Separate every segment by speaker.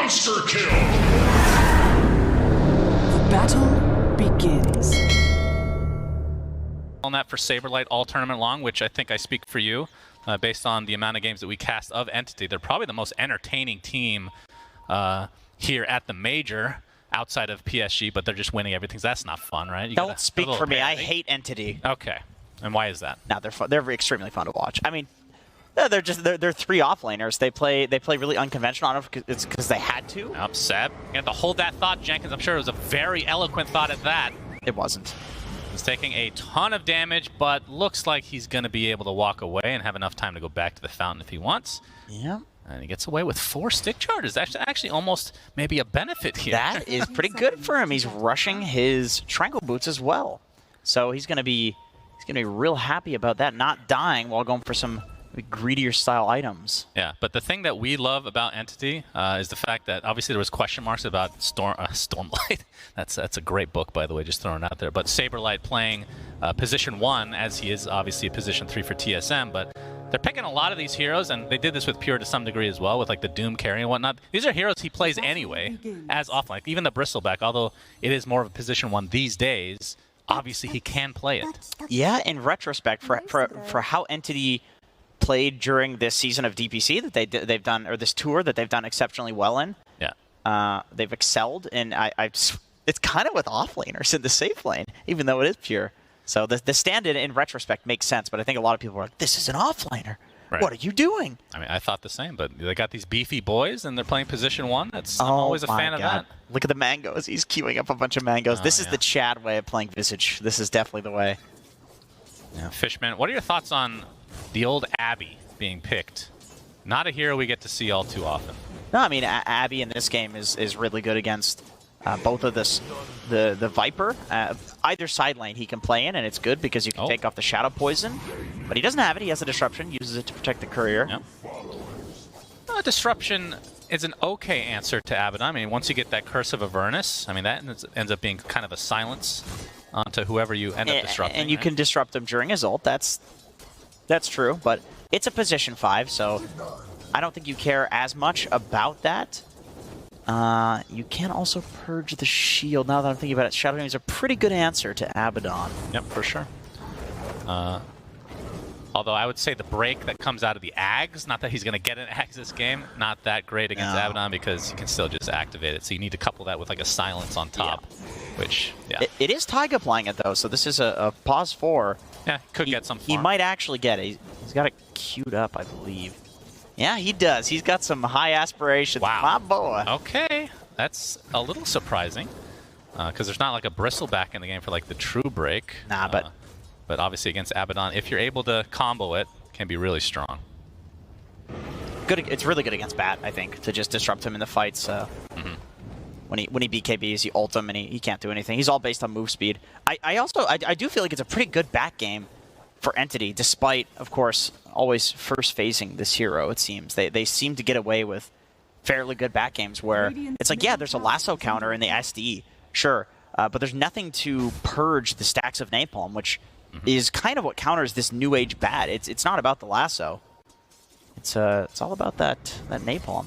Speaker 1: Monster kill!
Speaker 2: Battle begins.
Speaker 3: On that for Saberlight all tournament long, which I think I speak for you, based on the amount of games that we cast of Entity. They're probably the most entertaining team here at the major, outside of PSG, but they're just winning everything. So that's not fun, right? You
Speaker 4: Don't speak for me. I hate Entity.
Speaker 3: Okay. And why is that?
Speaker 4: No, they're fun. They're extremely fun to watch. I mean, they're three offlaners. They play really unconventional. I don't know if it's because they had to.
Speaker 3: Seb, you have to hold that thought, Jenkins. I'm sure it was a very eloquent thought at that.
Speaker 4: It wasn't.
Speaker 3: He's taking a ton of damage, but looks like he's going to be able to walk away and have enough time to go back to the fountain if he wants.
Speaker 4: Yeah.
Speaker 3: And he gets away with 4 stick charges. Actually almost maybe a benefit here.
Speaker 4: That is pretty good for him. He's rushing his Tranquil Boots as well. So he's going to be real happy about that, not dying while going for some greedier style items.
Speaker 3: Yeah, but the thing that we love about Entity is the fact that obviously there was question marks about Stormlight. That's a great book, by the way, just throwing it out there. But Saberlight playing position 1, as he is obviously position 3 for TSM, but they're picking a lot of these heroes, and they did this with Pure to some degree as well, with like the Doom carry and whatnot. These are heroes he plays anyway, as offline. Like even the Bristleback, although it is more of a position 1 these days, obviously he can play it.
Speaker 4: Yeah, in retrospect, for how Entity played during this season of DPC that they've done, or this tour that they've done exceptionally well in.
Speaker 3: Yeah.
Speaker 4: They've excelled, and it's kind of with offlaners in the safe lane, even though it is Pure. So the stand-in in retrospect makes sense, but I think a lot of people are like, this is an offlaner. Right. What are you doing?
Speaker 3: I mean, I thought the same, but they got these beefy boys, and they're playing position 1. I'm always a fan of that.
Speaker 4: Look at the mangoes. He's queuing up a bunch of mangoes. This is the Chad way of playing Visage. This is definitely the way.
Speaker 3: Yeah. Fishman, what are your thoughts on the old Abby being picked? Not a hero we get to see all too often.
Speaker 4: No, I mean, Abby in this game is really good against both of the Viper. Either side lane he can play in, and it's good because you can take off the Shadow Poison. But he doesn't have it. He has a Disruption, uses it to protect the Courier.
Speaker 3: Yep. Disruption is an okay answer to Abaddon. I mean, once you get that Curse of Avernus, I mean, that ends up being kind of a silence onto whoever you end up disrupting.
Speaker 4: And you can disrupt him during his ult. That's true, but it's a position 5, so I don't think you care as much about that. You can also purge the shield. Now that I'm thinking about it, Shadow Damage is a pretty good answer to Abaddon.
Speaker 3: Yep, for sure. Although I would say the break that comes out of the Ags, not that he's going to get an Ags this game, not that great against Abaddon because you can still just activate it. So you need to couple that with like a silence on top, which,
Speaker 4: It is Taiga playing it though, so this is a pause 4.
Speaker 3: Yeah, could get some farm.
Speaker 4: He might actually get it. He's got it queued up, I believe. Yeah, he does. He's got some high aspirations.
Speaker 3: Wow.
Speaker 4: My boy.
Speaker 3: Okay, that's a little surprising because there's not like a Bristleback in the game for like the true break.
Speaker 4: Nah,
Speaker 3: but obviously against Abaddon, if you're able to combo it, can be really strong.
Speaker 4: Good. It's really good against Bat, I think, to just disrupt him in the fights. When he BKBs, you ult him, and he can't do anything. He's all based on move speed. I do feel like it's a pretty good Bat game for Entity, despite, of course, always first phasing this hero, it seems. They seem to get away with fairly good Bat games where it's like, yeah, there's a lasso counter in the SD, sure, but there's nothing to purge the stacks of Napalm, which is kind of what counters this new age Bat. It's not about the lasso. It's all about that Napalm.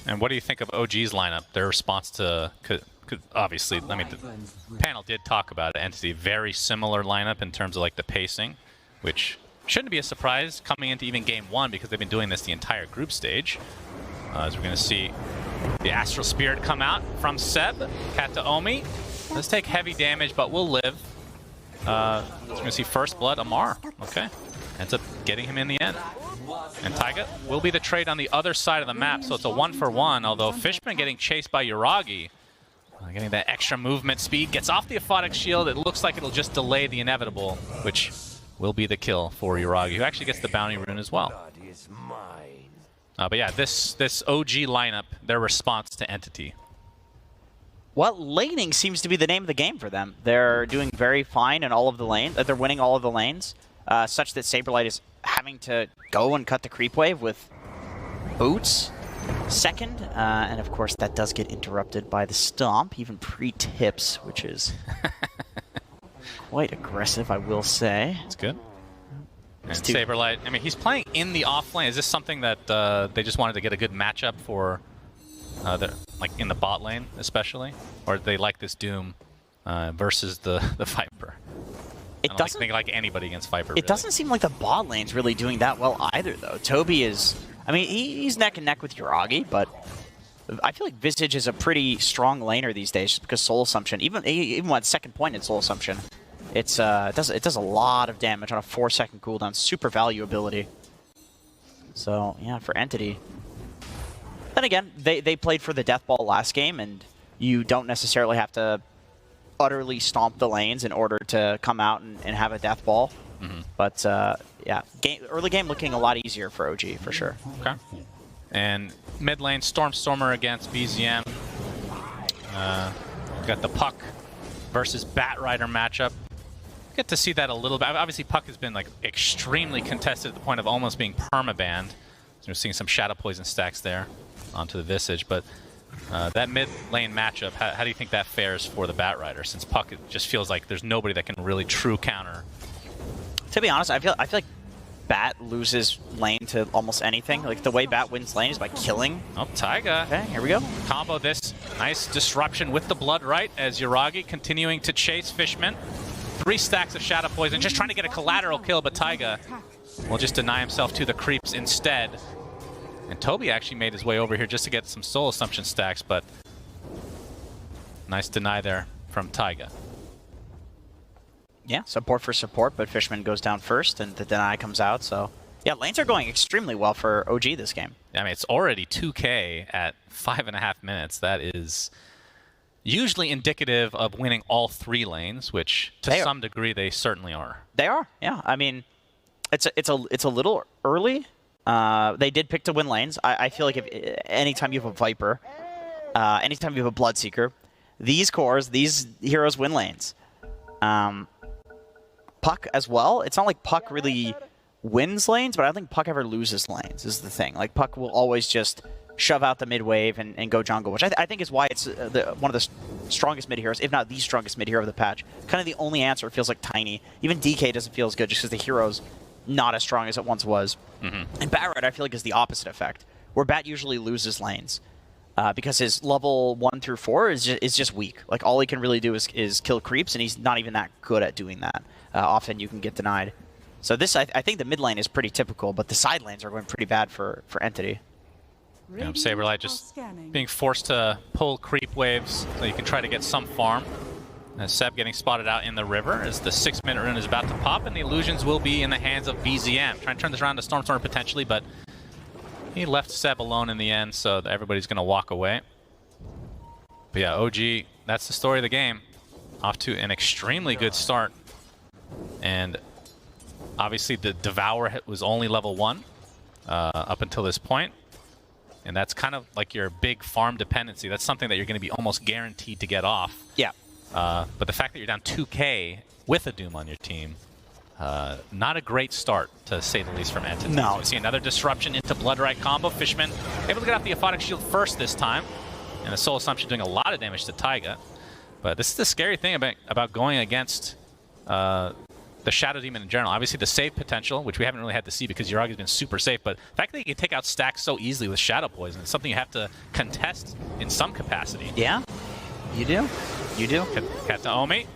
Speaker 3: And what do you think of OG's lineup? Their response to could obviously, I mean, the panel did talk about it. Entity, very similar lineup in terms of like the pacing, which shouldn't be a surprise coming into even game 1 because they've been doing this the entire group stage. As we're going to see the Astral Spirit come out from Seb, Kataomi. Let's take heavy damage, but we'll live. We're going to see First Blood, Amar. Okay. Ends up getting him in the end. And Taiga will be the trade on the other side of the map, so it's a 1-for-1, although Fishman getting chased by Yuragi. Getting that extra movement speed, gets off the Aphotic Shield. It looks like it'll just delay the inevitable, which will be the kill for Yuragi, who actually gets the bounty rune as well. But yeah, this OG lineup, their response to Entity.
Speaker 4: Well, laning seems to be the name of the game for them. They're doing very fine in all of the lanes. They're winning all of the lanes, such that Saberlight is having to go and cut the creep wave with boots. Second, and of course that does get interrupted by the stomp, even pre-tips, which is quite aggressive, I will say.
Speaker 3: It's good. And Saberlight, I mean, he's playing in the off lane. Is this something that they just wanted to get a good matchup for like in the bot lane especially, or they like this Doom versus the Viper.
Speaker 4: It doesn't
Speaker 3: think like anybody against Viper.
Speaker 4: It doesn't seem like the bot lane's really doing that well either, though. Toby is, I mean, he's neck and neck with Yuragi, but I feel like Visage is a pretty strong laner these days just because Soul Assumption, even when second point in Soul Assumption, it does a lot of damage on a 4-second cooldown. Super value ability. So yeah, for Entity. Then again, they played for the Death Ball last game, and you don't necessarily have to utterly stomp the lanes in order to come out and have a Death Ball. But yeah, early game looking a lot easier for OG for sure.
Speaker 3: Okay. And mid lane, Stormer against BZM. Got the Puck versus Batrider matchup. Get to see that a little bit. Obviously, Puck has been like extremely contested to the point of almost being permabanned. So we're seeing some Shadow Poison stacks there onto the Visage, but that mid lane matchup, how do you think that fares for the Batrider? Since Puck just feels like there's nobody that can really true counter.
Speaker 4: To be honest, I feel like Bat loses lane to almost anything. Like the way Bat wins lane is by killing.
Speaker 3: Oh, Taiga.
Speaker 4: Okay, here we go.
Speaker 3: Combo this. Nice disruption with the Blood Right as Yuragi continuing to chase Fishman. 3 stacks of Shadow Poison, just trying to get a collateral kill, but Taiga will just deny himself to the creeps instead. And Toby actually made his way over here just to get some Soul Assumption stacks, but nice deny there from Taiga.
Speaker 4: Yeah, support for support, but Fishman goes down first, and the deny comes out, so... Yeah, lanes are going extremely well for OG this game.
Speaker 3: I mean, it's already 2K at 5.5 minutes. That is usually indicative of winning all 3 lanes, which to some degree they certainly are.
Speaker 4: They are, yeah. I mean, it's a little early. They did pick to win lanes. I feel like anytime you have a Viper, anytime you have a Bloodseeker, these cores, these heroes win lanes. Puck as well. It's not like Puck really wins lanes, but I don't think Puck ever loses lanes is the thing. Like Puck will always just shove out the mid wave and go jungle, which I think is why it's one of the strongest mid heroes, if not the strongest mid hero of the patch. Kind of the only answer feels like Tiny. Even DK doesn't feel as good just because the hero's not as strong as it once was. And Batrider, I feel like, is the opposite effect, where Bat usually loses lanes because his level 1 through 4 is just weak. Like all he can really do is kill creeps, and he's not even that good at doing that. Often you can get denied. So this, I think the mid lane is pretty typical, but the side lanes are going pretty bad for Entity.
Speaker 3: Yeah, Saberlight just being forced to pull creep waves so you can try to get some farm. As Seb getting spotted out in the river as the 6-minute rune is about to pop, and the illusions will be in the hands of BZM. Trying to turn this around to Stormer potentially, but he left Seb alone in the end, so everybody's going to walk away. But yeah, OG, that's the story of the game. Off to an extremely good start. And obviously the Devour was only level 1 up until this point. And that's kind of like your big farm dependency. That's something that you're going to be almost guaranteed to get off.
Speaker 4: Yeah.
Speaker 3: But the fact that you're down 2K with a Doom on your team, not a great start, to say the least, from Entity.
Speaker 4: No.
Speaker 3: So we see another disruption into Blood Right combo. Fishman able to get off the Aphotic Shield first this time. And the Soul Assumption doing a lot of damage to Taiga. But this is the scary thing about going against the Shadow Demon in general. Obviously the save potential, which we haven't really had to see because Yuragi's been super safe, but the fact that you can take out stacks so easily with Shadow Poison is something you have to contest in some capacity.
Speaker 4: Yeah, you do. You do.
Speaker 3: Cat to Omi.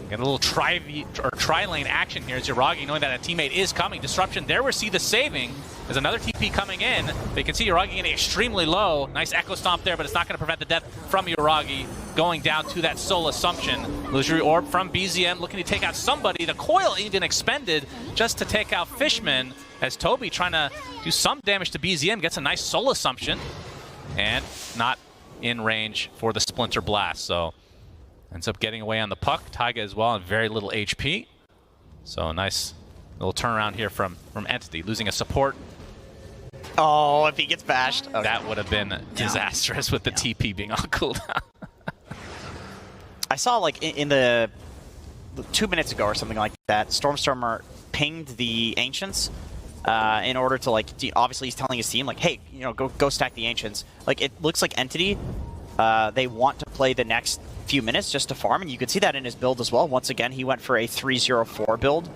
Speaker 3: Get a little tri-lane action here as Yuragi, knowing that a teammate is coming. Disruption there, we see the saving. There's another TP coming in, but you can see Yuragi getting extremely low. Nice Echo Stomp there, but it's not going to prevent the death from Yuragi. Going down to that Soul Assumption. Illusory Orb from BZM looking to take out somebody. The coil even expended just to take out Fishman, as Toby trying to do some damage to BZM. Gets a nice Soul Assumption, and not in range for the Splinter Blast. So ends up getting away on the Puck. Taiga as well, and very little HP. So a nice little turnaround here from Entity, losing a support.
Speaker 4: Oh, if he gets bashed. Okay.
Speaker 3: That would have been disastrous with the TP being on cooldown.
Speaker 4: I saw, like, in the 2 minutes ago or something like that, Stormer pinged the Ancients in order to, like, obviously he's telling his team, like, hey, you know, go stack the Ancients. Like, it looks like Entity, they want to play the next few minutes just to farm, and you could see that in his build as well. Once again, he went for a 3-0-4 build.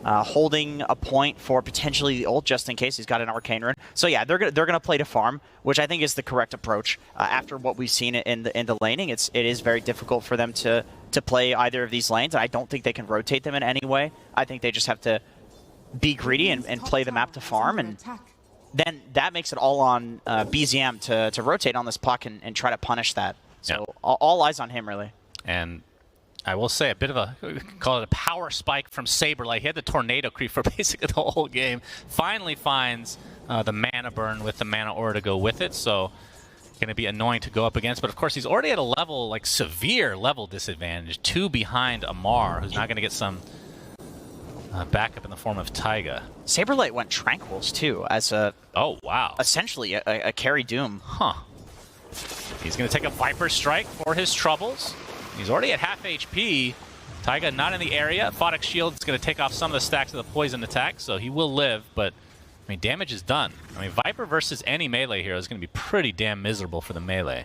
Speaker 4: holding a point for potentially the ult just in case he's got an arcane rune. So yeah, they're gonna play to farm, which I think is the correct approach. After what we've seen in the laning, it is very difficult for them to play either of these lanes, and I don't think they can rotate them in any way. I think they just have to be greedy and play the map to farm, and then that makes it all on BZM to rotate on this puck and try to punish that. So all eyes on him, really.
Speaker 3: And I will say a bit of a, call it a power spike from Saber. Like, he had the tornado creep for basically the whole game. Finally finds the mana burn with the mana aura to go with it. So going to be annoying to go up against. But of course, he's already at a level, like severe level disadvantage. 2 behind Amar, who's not going to get some backup in the form of Taiga.
Speaker 4: Saberlight went Tranquils too as a essentially a carry Doom.
Speaker 3: He's going to take a Viper Strike for his troubles. He's already at half HP. Taiga not in the area. Photic Shield is going to take off some of the stacks of the poison attack, so he will live, but I mean, damage is done. I mean, Viper versus any melee hero is going to be pretty damn miserable for the melee.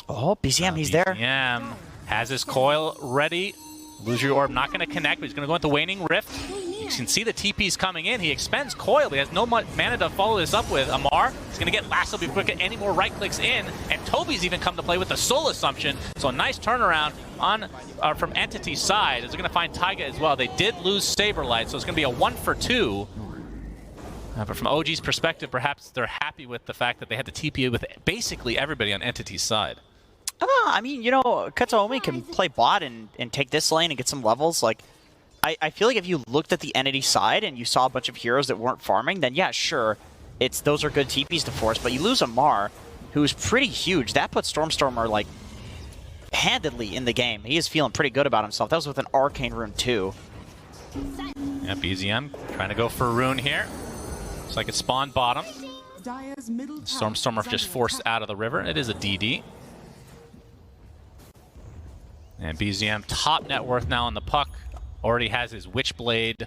Speaker 4: Oh, BZM, he's there.
Speaker 3: BZM has his coil ready. Lose your orb, not going to connect, but he's going to go into Waning Rift. You can see the TP's coming in. He expends coil, but he has no mana to follow this up with. Amar is going to get lasso before he can get any more right clicks in, and Toby's even come to play with the Soul Assumption. So a nice turnaround on from Entity's side, as they're going to find Taiga as well. They did lose Saberlight, so it's going to be a 1 for 2. But from OG's perspective, perhaps they're happy with the fact that they had the TP with basically everybody on Entity's side.
Speaker 4: I mean, you know, Kataomi can play bot and take this lane and get some levels. Like, I feel like if you looked at the Entity side and you saw a bunch of heroes that weren't farming, then yeah, sure, those are good TPs to force. But you lose Amar, who's pretty huge. That puts Stormstormer, like, handedly in the game. He is feeling pretty good about himself. That was with an Arcane Rune, too.
Speaker 3: Yeah, BZM trying to go for a rune here. Looks like it spawned bottom. Stormstormer just forced out of the river. It is a DD. And BZM, top net worth now on the puck. Already has his Witchblade.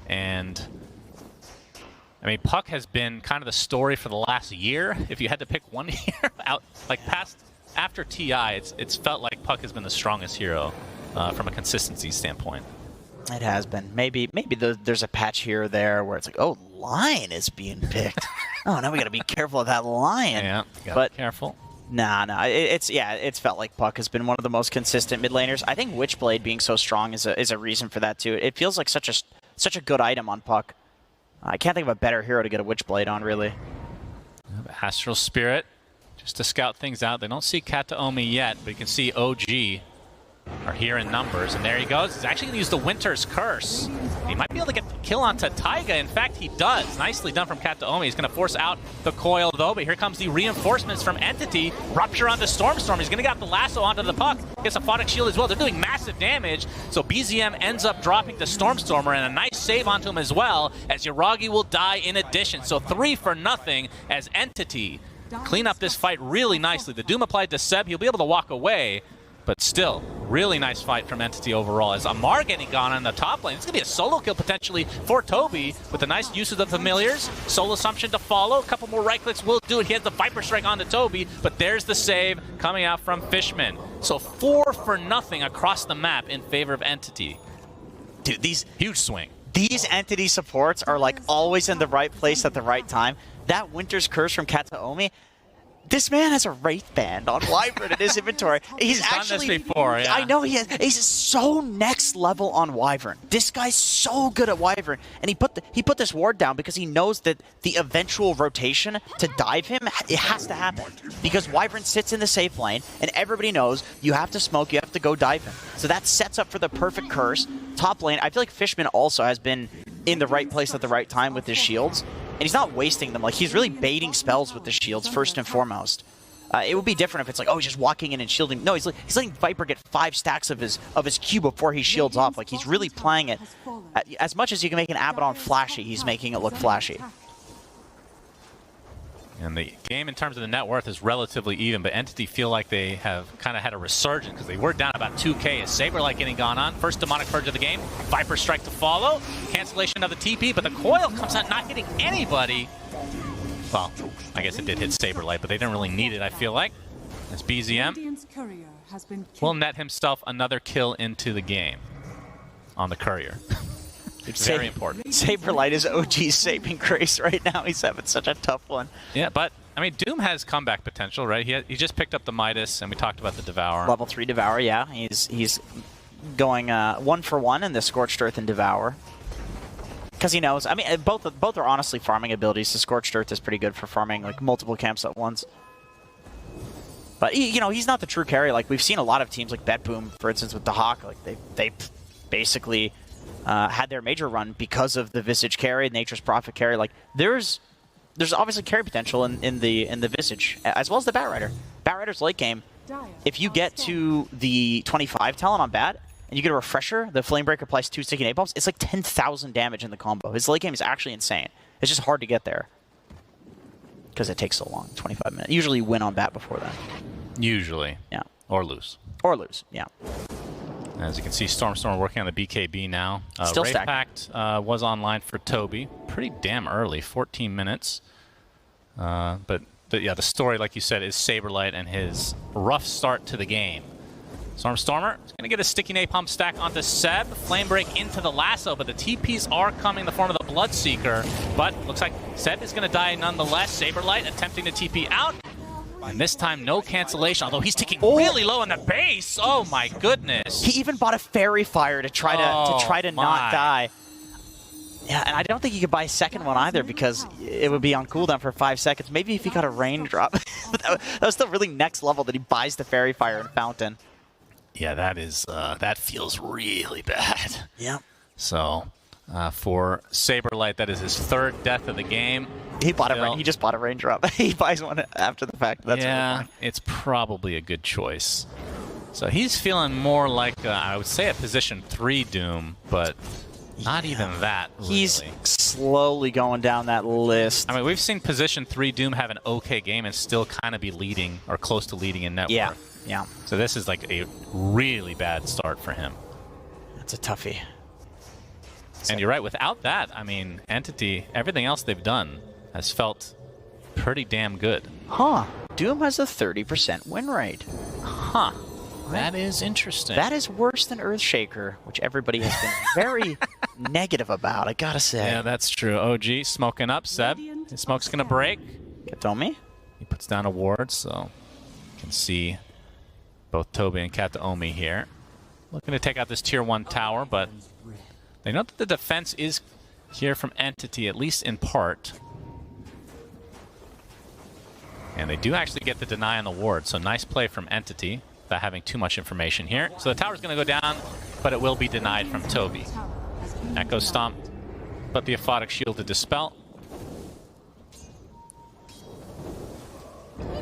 Speaker 3: And I mean, Puck has been kind of the story for the last year. If you had to pick one year out, like after TI, it's felt like Puck has been the strongest hero from a consistency standpoint.
Speaker 4: It has been. Maybe there's a patch here or there where it's like, oh, Lion is being picked. Oh, now we got to be careful of that Lion.
Speaker 3: Yeah, but be careful.
Speaker 4: Nah, it's felt like Puck has been one of the most consistent mid laners. I think Witchblade being so strong is a reason for that too. It feels like such a good item on Puck. I can't think of a better hero to get a Witchblade on, really.
Speaker 3: Astral Spirit, just to scout things out. They don't see Kataomi yet, but you can see OG are here in numbers, and there he goes. He's actually going to use the Winter's Curse. He might be able to get the kill onto Taiga. In fact, he does. Nicely done from Kataomi. He's going to force out the coil, though, but here comes the reinforcements from Entity. Rupture onto Stormstorm. He's going to get the lasso onto the puck. Gets a Photic Shield as well. They're doing massive damage, so BZM ends up dropping the Stormstormer, and a nice save onto him as well, as Yuragi will die in addition. So 3 for nothing as Entity clean up this fight really nicely. The Doom applied to Seb. He'll be able to walk away, but still, really nice fight from Entity overall. As Amar getting gone on the top lane. It's going to be a solo kill potentially for Toby with the nice use of the Familiars. Soul Assumption to follow. A couple more right clicks will do it. He has the Viper Strike onto Toby, but there's the save coming out from Fishman. So 4 for nothing across the map in favor of Entity.
Speaker 4: Dude, these
Speaker 3: huge swing.
Speaker 4: These Entity supports are like always in the right place at the right time. That Winter's Curse from Kataomi. This man has a Wraith Band on Wyvern in his inventory. He's actually
Speaker 3: done this before, yeah.
Speaker 4: I know he has. He's so next level on Wyvern. This guy's so good at Wyvern, and he put this ward down because he knows that the eventual rotation to dive him, it has to happen because Wyvern sits in the safe lane, and everybody knows you have to smoke, you have to go dive him. So that sets up for the perfect curse. Top lane, I feel like Fishman also has been in the right place at the right time with his shields. And he's not wasting them. Like, he's really baiting spells with the shields, first and foremost. It would be different if it's like, oh, he's just walking in and shielding. No, he's letting Viper get 5 stacks of his Q before he shields off. Like, he's really playing it. As much as you can make an Abaddon flashy, he's making it look flashy.
Speaker 3: And the game in terms of the net worth is relatively even, but Entity feel like they have kind of had a resurgence because they were down about 2K as Saberlight getting gone on. First Demonic Purge of the game, Viper Strike to follow, cancellation of the TP, but the coil comes out not hitting anybody. Well, I guess it did hit Saberlight, but they didn't really need it, I feel like. As BZM will net himself another kill into the game on the Courier. Very important.
Speaker 4: Saberlight is OG's saving grace right now. He's having such a tough one.
Speaker 3: Yeah, but I mean, Doom has comeback potential, right? He just picked up the Midas, and we talked about the Devour.
Speaker 4: Level 3 Devour, yeah. He's going 1 for 1 in the Scorched Earth and Devour. Because he knows, I mean, both are honestly farming abilities. The Scorched Earth is pretty good for farming like multiple camps at once. But he's not the true carry. Like we've seen a lot of teams like BetBoom, for instance, with the Hawk. Like they basically had their major run because of the Visage carry, Nature's Prophet carry. Like there's obviously carry potential in the Visage as well as the Batrider. Batrider's late game. If you get to the 25 talent on Bat and you get a refresher, the Flamebreaker applies 2 sticky napalms. It's like 10,000 damage in the combo. His late game is actually insane. It's just hard to get there because it takes so long. 25 minutes. Usually you win on Bat before then.
Speaker 3: Usually.
Speaker 4: Yeah.
Speaker 3: Or lose.
Speaker 4: Or lose, yeah.
Speaker 3: As you can see, Stormstormer working on the BKB now.
Speaker 4: Still
Speaker 3: Rave
Speaker 4: stacked.
Speaker 3: Pact was online for Toby. Pretty damn early, 14 minutes. But yeah, the story, like you said, is Saberlight and his rough start to the game. Stormstormer is going to get a sticky napalm stack onto Seb. Flame Break into the lasso, but the TPs are coming in the form of the Bloodseeker. But looks like Seb is going to die nonetheless. Saberlight attempting to TP out. And this time, no cancellation, although he's ticking really low on the base. Oh my goodness.
Speaker 4: He even bought a Fairy Fire to try to not die. Yeah, and I don't think he could buy a second one either because it would be on cooldown for 5 seconds. Maybe if he got a raindrop. That was still really next level that he buys the Fairy Fire and Fountain.
Speaker 3: Yeah, that feels really bad.
Speaker 4: Yeah.
Speaker 3: So, for Saberlight, that is his 3rd death of the game.
Speaker 4: He just bought a raindrop. He buys one after the fact. That's
Speaker 3: yeah, it's probably a good choice. So he's feeling more like, I would say, a position 3 Doom, but not even that, really.
Speaker 4: He's slowly going down that list.
Speaker 3: I mean, we've seen position 3 Doom have an okay game and still kind of be leading, or close to leading in net worth.
Speaker 4: Yeah.
Speaker 3: So this is like a really bad start for him.
Speaker 4: That's a toughie.
Speaker 3: And you're right, without that, I mean, Entity, everything else they've done has felt pretty damn good.
Speaker 4: Huh. Doom has a 30% win rate.
Speaker 3: Huh. That is interesting.
Speaker 4: That is worse than Earthshaker, which everybody has been very negative about, I gotta say.
Speaker 3: Yeah, that's true. OG smoking up, Seb. His smoke's gonna break.
Speaker 4: Kataomi?
Speaker 3: He puts down a ward, so you can see both Toby and Kataomi here. Looking to take out this tier 1 tower, but they know that the defense is here from Entity, at least in part. And they do actually get the deny on the ward, so nice play from Entity without having too much information here. So the tower's going to go down, but it will be denied from Toby. Echo Stomp, but the Aphotic Shield to dispel.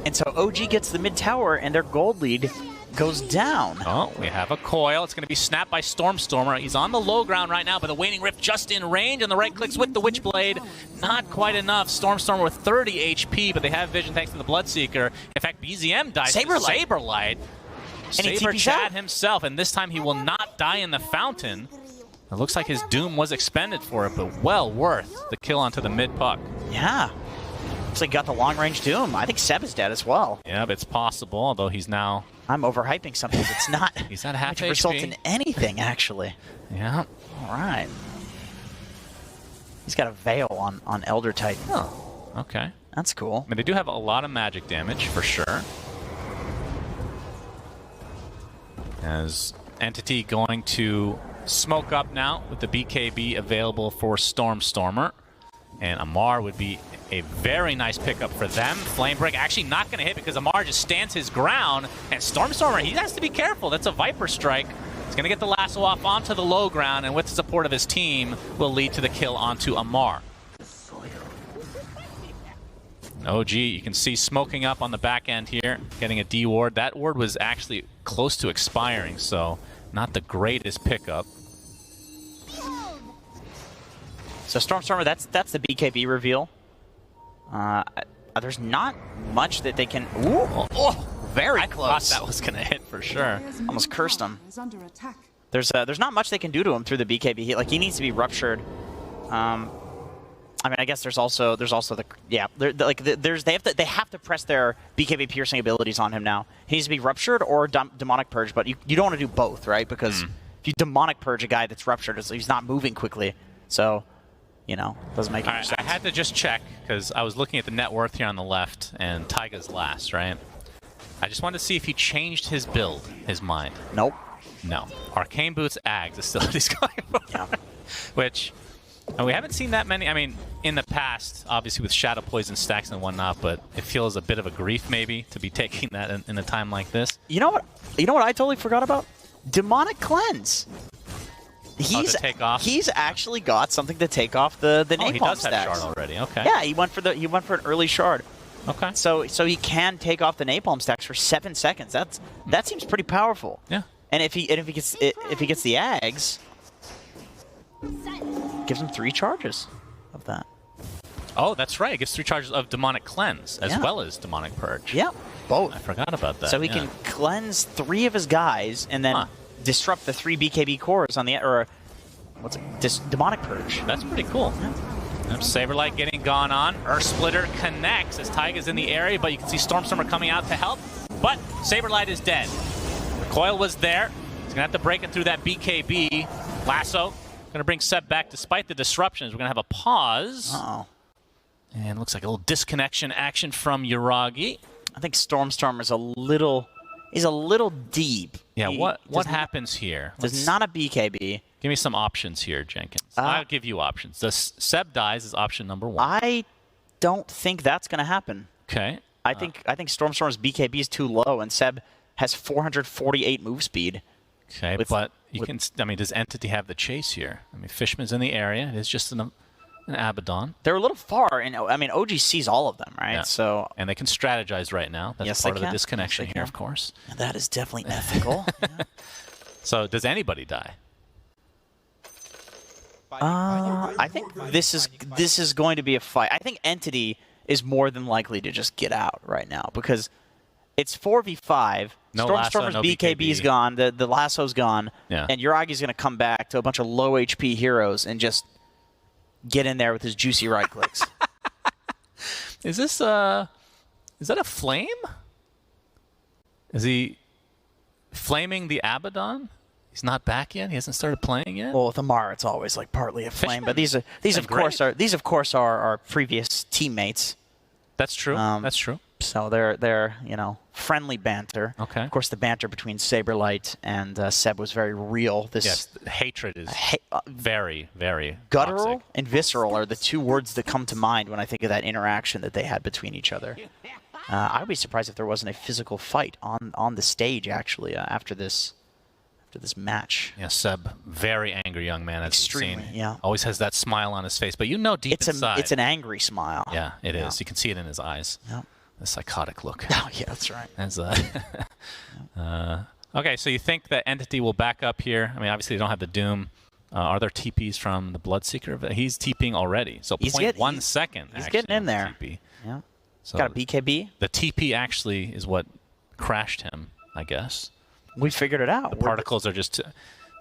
Speaker 4: And so OG gets the mid tower, and their gold lead goes down.
Speaker 3: Oh, we have a coil. It's going to be snapped by Stormstormer. He's on the low ground right now, but the Waning Rift just in range, and the right clicks with the Witchblade. Not quite enough. Stormstormer with 30 HP, but they have vision thanks to the Bloodseeker. In fact, BZM dies to Saberlight. Saber Chad himself, and this time he will not die in the fountain. It looks like his Doom was expended for it, but well worth the kill onto the mid puck.
Speaker 4: Yeah. Looks like he got the long-range Doom. I think Seb is dead as well.
Speaker 3: Yeah, but it's possible, although he's now...
Speaker 4: I'm overhyping something that's not
Speaker 3: he's at half HP.
Speaker 4: Result in anything, actually.
Speaker 3: Yeah.
Speaker 4: All right. He's got a Veil on Elder Titan.
Speaker 3: Oh, okay.
Speaker 4: That's cool.
Speaker 3: I mean, they do have a lot of magic damage, for sure. As Entity going to smoke up now with the BKB available for Stormstormer. And Amar would be a very nice pickup for them. Flamebreak actually not going to hit because Amar just stands his ground. And Stormstormer, he has to be careful. That's a Viper Strike. He's going to get the lasso off onto the low ground, and with the support of his team, will lead to the kill onto Amar. OG, you can see smoking up on the back end here, getting a D ward. That ward was actually close to expiring, so not the greatest pickup.
Speaker 4: So Stormstormer, that's the BKB reveal. There's not much that they can... Ooh, very close.
Speaker 3: I thought that was going to hit for sure.
Speaker 4: Almost cursed him. There's not much they can do to him through the BKB. Like, he needs to be ruptured. I mean, I guess there's also the they have to press their BKB piercing abilities on him now. He needs to be ruptured or demonic purge, but you don't want to do both, right? Because if you demonic purge a guy that's ruptured, he's not moving quickly. So, you know, doesn't make any
Speaker 3: All
Speaker 4: sense.
Speaker 3: right, I had to just check because I was looking at the net worth here on the left, and Taiga's last, right? I just wanted to see if he changed his build, his mind.
Speaker 4: Nope.
Speaker 3: No. Arcane Boots Ags is still what he's going for.
Speaker 4: Yeah.
Speaker 3: Which, and we haven't seen that many. I mean, in the past, obviously with Shadow Poison stacks and whatnot, but it feels a bit of a grief maybe to be taking that in a time like this.
Speaker 4: You know what? You know what I totally forgot about? Demonic Cleanse. He's actually got something to take off the napalm
Speaker 3: he does
Speaker 4: stacks.
Speaker 3: have shard already. Okay.
Speaker 4: Yeah, he went for an early shard.
Speaker 3: Okay.
Speaker 4: So he can take off the napalm stacks for 7 seconds. That seems pretty powerful.
Speaker 3: Yeah.
Speaker 4: And if he gets the Ags, gives him 3 charges of that.
Speaker 3: Oh, that's right. It gets 3 charges of Demonic Cleanse as well as Demonic Purge.
Speaker 4: Yeah, both.
Speaker 3: I forgot about that.
Speaker 4: So he can cleanse 3 of his guys and then disrupt the 3 BKB cores on the Demonic Purge.
Speaker 3: That's pretty cool.
Speaker 4: Yeah.
Speaker 3: Saberlight getting gone on. Earth Splitter connects as Taiga's in the area, but you can see Stormstormer coming out to help. But Saberlight is dead. The coil was there. He's going to have to break it through that BKB. Lasso going to bring Seb back despite the disruptions. We're going to have a pause.
Speaker 4: Uh-oh.
Speaker 3: And looks like a little disconnection action from Yuragi.
Speaker 4: I think Stormstormer's is a little deep.
Speaker 3: Yeah, what happens here?
Speaker 4: There's not a BKB.
Speaker 3: Give me some options here, Jenkins. I'll give you options. The Seb dies is option number 1.
Speaker 4: I don't think that's going to happen.
Speaker 3: Okay.
Speaker 4: I think Stormstorm's BKB is too low, and Seb has 448 move speed.
Speaker 3: Okay, but you can. I mean, does Entity have the chase here? I mean, Fishman's in the area. It is just an Abaddon.
Speaker 4: They're a little far, and I mean, OG sees all of them, right?
Speaker 3: Yeah.
Speaker 4: So
Speaker 3: and they can strategize right now. That's part of the disconnection here, of course.
Speaker 4: That is definitely ethical. Yeah.
Speaker 3: So, does anybody die?
Speaker 4: I think this is going to be a fight. I think Entity is more than likely to just get out right now because it's 4v5.
Speaker 3: No lasso,
Speaker 4: Stormstormer's
Speaker 3: no
Speaker 4: BKB is gone. The lasso's gone.
Speaker 3: Yeah.
Speaker 4: And Yuragi's going to come back to a bunch of low HP heroes and just get in there with his juicy right clicks.
Speaker 3: Is that a flame? Is he flaming the Abaddon? He's not back yet. He hasn't started playing yet.
Speaker 4: Well, with Amara, it's always like partly a flame, but these of course are our previous teammates.
Speaker 3: That's true. That's true.
Speaker 4: So they're friendly banter.
Speaker 3: Okay.
Speaker 4: Of course, the banter between Saberlight and Seb was very real. This
Speaker 3: hatred is very, very
Speaker 4: guttural
Speaker 3: toxic.
Speaker 4: and visceral are the 2 words that come to mind when I think of that interaction that they had between each other. I would be surprised if there wasn't a physical fight on the stage actually after this match.
Speaker 3: Yeah, Seb, very angry young man, as
Speaker 4: Extremely,
Speaker 3: we've seen.
Speaker 4: yeah.
Speaker 3: Always has that smile on his face, but deep inside.
Speaker 4: It's an angry smile.
Speaker 3: Yeah, it is. You can see it in his eyes.
Speaker 4: Yep.
Speaker 3: The psychotic look.
Speaker 4: Oh, yeah, that's right.
Speaker 3: Okay, so you think that Entity will back up here? I mean, obviously they don't have the Doom. Are there TPs from the Bloodseeker? He's TPing already, so 0.1 second.
Speaker 4: He's getting in there.
Speaker 3: TP.
Speaker 4: Yeah.
Speaker 3: So
Speaker 4: got a BKB.
Speaker 3: The TP actually is what crashed him, I guess.
Speaker 4: We figured it out.
Speaker 3: The particles are just...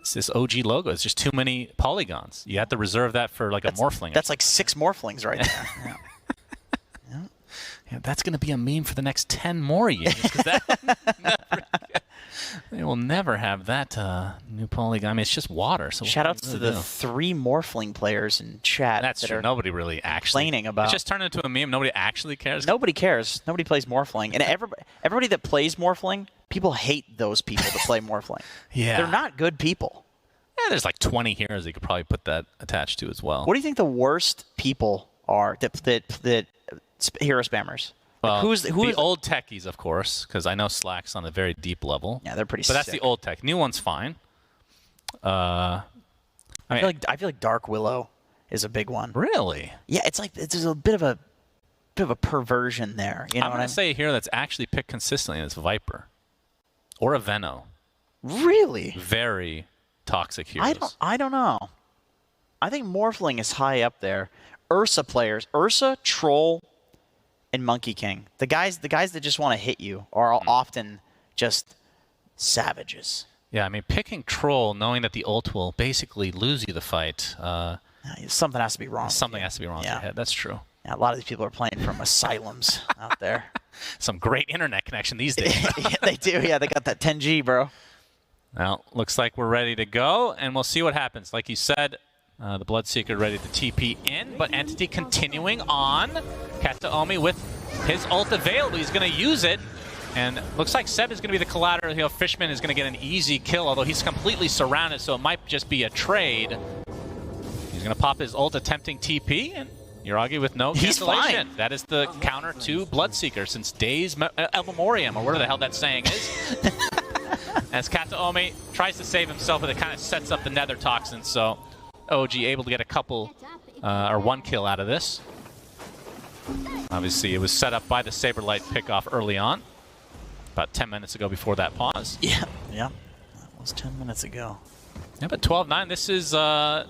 Speaker 3: It's this OG logo. It's just too many polygons. You have to reserve that for like a Morphling.
Speaker 4: That's like 6 Morphlings right there. Yeah.
Speaker 3: Yeah, that's going to be a meme for the next 10 more years. They will never have that new polygon. I mean, it's just water. So
Speaker 4: shout-outs to the 3 Morphling players in chat.
Speaker 3: That's true. Nobody really actually
Speaker 4: complaining about.
Speaker 3: It's just turned into a meme. Nobody actually cares.
Speaker 4: Nobody cares. Nobody plays Morphling. And everybody that plays Morphling, people hate those people that play Morphling.
Speaker 3: Yeah.
Speaker 4: They're not good people.
Speaker 3: Yeah, there's like 20 heroes you could probably put that attached to as well.
Speaker 4: What do you think the worst people are that hero spammers?
Speaker 3: Well,
Speaker 4: who's
Speaker 3: the old techies, of course, because I know Slack's on a very deep level.
Speaker 4: Yeah, they're pretty
Speaker 3: sick. But that's the old tech. New one's fine. I
Speaker 4: feel like Dark Willow is a big one.
Speaker 3: Really?
Speaker 4: Yeah, it's like there's a bit of a perversion there. You know
Speaker 3: I'm going to say a hero that's actually picked consistently is Viper. Or a Veno.
Speaker 4: Really?
Speaker 3: Very toxic heroes.
Speaker 4: I don't know. I think Morphling is high up there. Ursa players. Ursa, Troll, and Monkey King. The guys that just want to hit you are often just savages.
Speaker 3: Yeah, I mean, picking Troll, knowing that the ult will basically lose you the fight.
Speaker 4: Something has to be wrong.
Speaker 3: Something has to be wrong with your head. That's true.
Speaker 4: Yeah, a lot of these people are playing from asylums out there.
Speaker 3: Some great internet connection these days.
Speaker 4: Yeah, they do. Yeah, they got that 10G, bro.
Speaker 3: Well, looks like we're ready to go, and we'll see what happens. Like you said, The Bloodseeker ready to TP in, but Entity continuing on. Kataomi with his ult available. He's going to use it. And looks like Seb is going to be the collateral. You know, Fishman is going to get an easy kill, although he's completely surrounded, so it might just be a trade. He's going to pop his ult, attempting TP, and Yuragi with no cancellation.
Speaker 4: Fine.
Speaker 3: That is the counter to Bloodseeker since days El Memoriam, or whatever the hell that saying is. As Kataomi tries to save himself, but it kind of sets up the Nether Toxin, so OG able to get a couple, or one kill out of this. Obviously, it was set up by the Saberlight pickoff early on. About 10 minutes ago before that pause.
Speaker 4: Yeah, that was 10 minutes ago.
Speaker 3: Yeah, but 12-9, this is, I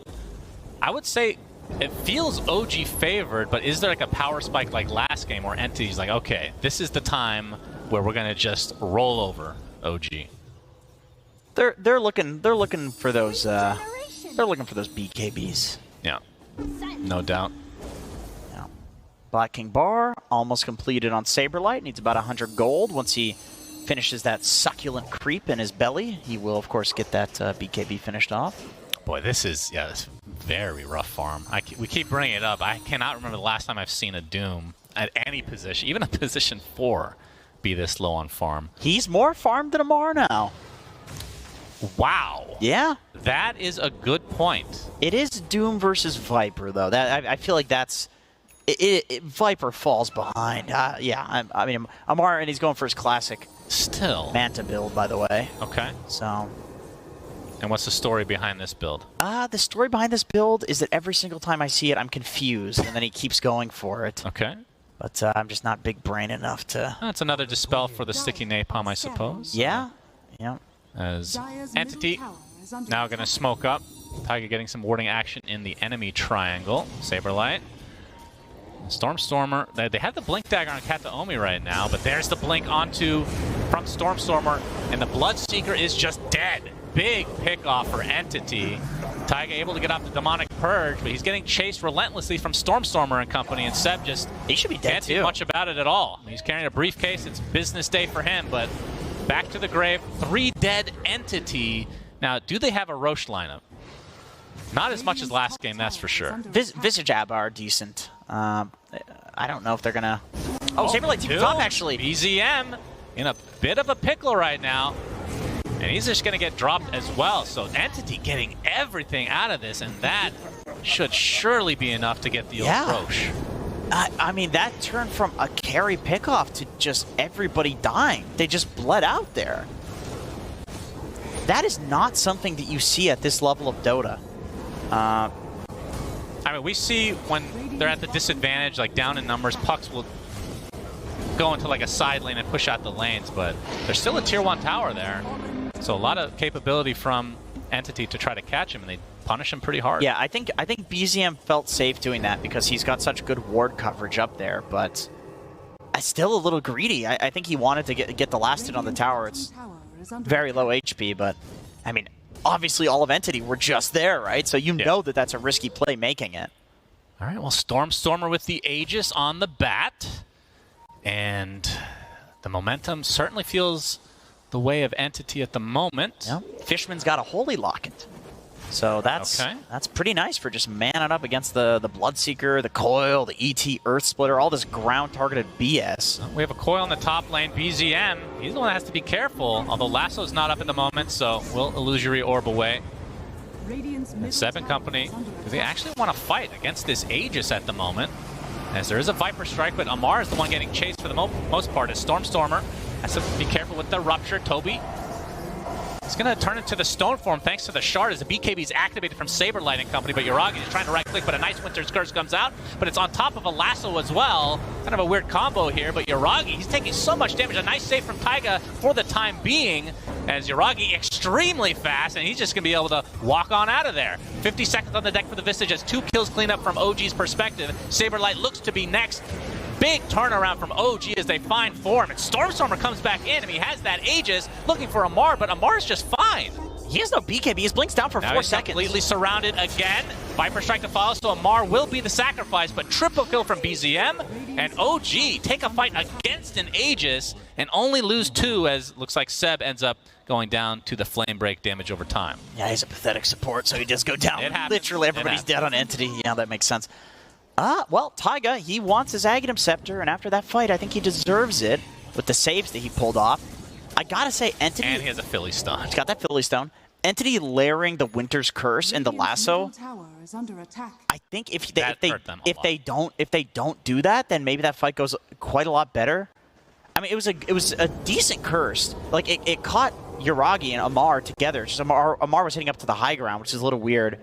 Speaker 3: would say, it feels OG favored, but is there like a power spike like last game where Entity's like, okay, this is the time where we're gonna just roll over OG?
Speaker 4: They're looking for those BKBs.
Speaker 3: Yeah, no doubt.
Speaker 4: Yeah. Black King Bar almost completed on Saberlight. Needs about 100 gold. Once he finishes that succulent creep in his belly, he will of course get that BKB finished off.
Speaker 3: Boy, this is this very rough farm. We keep bringing it up. I cannot remember the last time I've seen a Doom at any position, even a position 4, be this low on farm.
Speaker 4: He's more farmed than Amar now.
Speaker 3: Wow.
Speaker 4: Yeah.
Speaker 3: That is a good point.
Speaker 4: It is Doom versus Viper, though. That I feel like that's... Viper falls behind. Yeah, I mean, Amar, and he's going for his classic Manta build, by the way.
Speaker 3: Okay.
Speaker 4: So...
Speaker 3: And what's the story behind this build?
Speaker 4: The story behind this build is that every single time I see it, I'm confused, and then he keeps going for it.
Speaker 3: Okay.
Speaker 4: But I'm just not big brain enough to...
Speaker 3: That's another dispel for the sticky napalm, I suppose.
Speaker 4: Yeah. Yeah.
Speaker 3: As Entity now going to smoke up. Taiga getting some warding action in the enemy triangle. Saberlight. Stormstormer. They have the Blink Dagger on Kataomi right now, but there's the Blink onto from Stormstormer, and the Bloodseeker is just dead. Big pick off for Entity. Taiga able to get off the Demonic Purge, but he's getting chased relentlessly from Stormstormer and company, and Seb just
Speaker 4: he should be dead
Speaker 3: can't do much about it at all. He's carrying a briefcase. It's business day for him, but back to the grave. 3 dead Entity. Now, do they have a Roche lineup? Not as much as last game, that's for sure.
Speaker 4: Visage Ab are decent. I don't know if they're gonna... Oh, Saberlight team top, actually.
Speaker 3: BZM in a bit of a pickle right now. And he's just going to get dropped as well. So Entity getting everything out of this, and that should surely be enough to get the Roche.
Speaker 4: I mean, that turned from a carry pickoff to just everybody dying. They just bled out there. That is not something that you see at this level of Dota.
Speaker 3: I mean, we see when they're at the disadvantage, like down in numbers, pucks will go into like a side lane and push out the lanes, but there's still a tier 1 tower there. So a lot of capability from Entity to try to catch him, and they punish him pretty hard.
Speaker 4: Yeah, I think BZM felt safe doing that because he's got such good ward coverage up there, but still a little greedy. I think he wanted to get the last hit on the tower. It's very low HP, but I mean, obviously all of Entity were just there, right? So you know that that's a risky play making it.
Speaker 3: All right, well, Stormstormer with the Aegis on the bat, and the momentum certainly feels the way of Entity at the moment.
Speaker 4: Yeah. Fishman's got a Holy Locket. So that's pretty nice for just manning up against the Bloodseeker, the Coil, the ET Earth Splitter, all this ground-targeted BS.
Speaker 3: We have a Coil in the top lane. BZM, he's the one that has to be careful, although Lasso's not up at the moment, so we'll Illusory Orb away. And Seb and company, do they actually want to fight against this Aegis at the moment? As there is a Viper Strike, but Amar is the one getting chased for the most part as Stormstormer. Has to be careful with the Rupture. Toby is going to turn into the Stone form thanks to the Shard as the BKB is activated from Saberlight and company, but Yuragi is trying to right-click, but a nice Winter's Curse comes out, but it's on top of a Lasso as well. Kind of a weird combo here, but Yuragi, he's taking so much damage. A nice save from Taiga for the time being, as Yuragi extremely fast, and he's just going to be able to walk on out of there. 50 seconds on the deck for the Visage as 2 kills clean up from OG's perspective. Saberlight looks to be next. Big turnaround from OG as they find form, and Stormstormer comes back in, and he has that Aegis looking for Amar, but Amar's just fine.
Speaker 4: He has no BKB. His Blink's down for 4 seconds.
Speaker 3: Completely surrounded again. Viper Strike to follow, so Amar will be the sacrifice, but triple kill from BZM, and OG take a fight against an Aegis and only lose 2, as looks like Seb ends up going down to the flame break damage over time.
Speaker 4: Yeah, he's a pathetic support, so he does go down. Literally everybody's dead on Entity. Yeah, that makes sense. Well, Taiga, he wants his Aghanim Scepter, and after that fight, I think he deserves it with the saves that he pulled off. I gotta say, Entity...
Speaker 3: And he has a Philly Stone.
Speaker 4: He's got that Philly Stone. Entity layering the Winter's Curse and the lasso. I think if they don't do that, then maybe that fight goes quite a lot better. I mean, it was a decent curse. Like it caught Yuragi and Amar together. Just Amar was hitting up to the high ground, which is a little weird.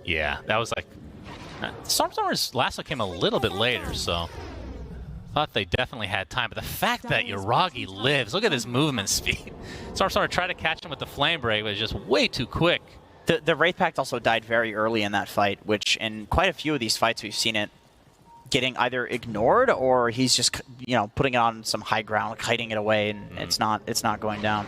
Speaker 3: Yeah, that was like Stormstormer's lasso came a little bit later, so thought they definitely had time. But the fact that Yuragi lives, look at his movement speed. Stormstormer tried to catch him with the flame break, but it's just way too quick.
Speaker 4: The Wraith Pact also died very early in that fight, which in quite a few of these fights we've seen it getting either ignored or he's just putting it on some high ground, like hiding it away, and it's not going down.